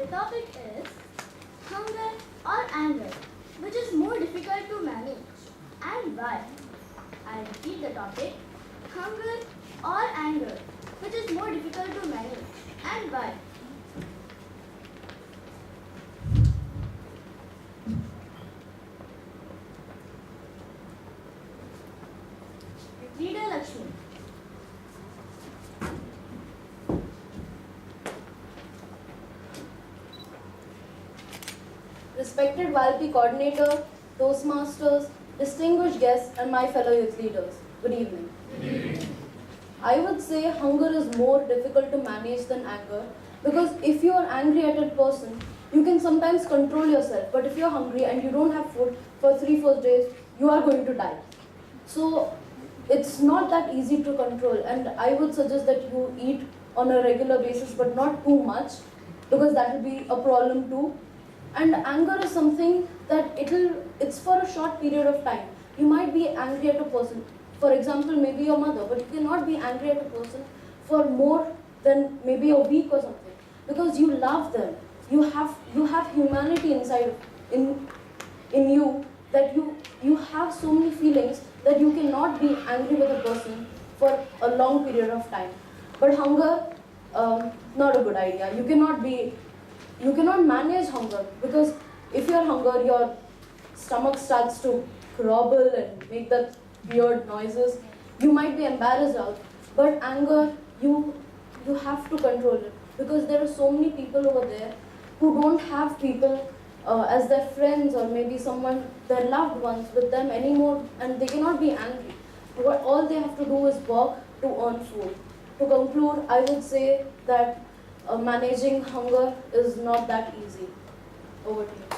The topic is hunger or anger, which is more difficult to manage and why. I repeat the topic, hunger or anger, which is more difficult to manage and why. Leader Lakshmi. Respected YLP coordinator, Toastmasters, distinguished guests, and my fellow youth leaders, good evening. Good evening. I would say hunger is more difficult to manage than anger because if you are angry at a person, you can sometimes control yourself. But if you're hungry and you don't have food for 3-4 days, you are going to die. So it's not that easy to control, and I would suggest that you eat on a regular basis but not too much because that will be a problem too. And anger is something that it's for a short period of time. You might be angry at a person, for example maybe your mother, but you cannot be angry at a person for more than maybe a week or something because you love them. You have humanity inside in you, that you have so many feelings that you cannot be angry with a person for a long period of time. But hunger, not a good idea. You cannot manage hunger because if you're hunger, your stomach starts to grumble and make that weird noises. You might be embarrassed out, but anger, you have to control it because there are so many people over there who don't have people as their friends or maybe someone, their loved ones with them anymore, and they cannot be angry. All they have to do is work to earn food. To conclude, I would say that managing hunger is not that easy. Over to you.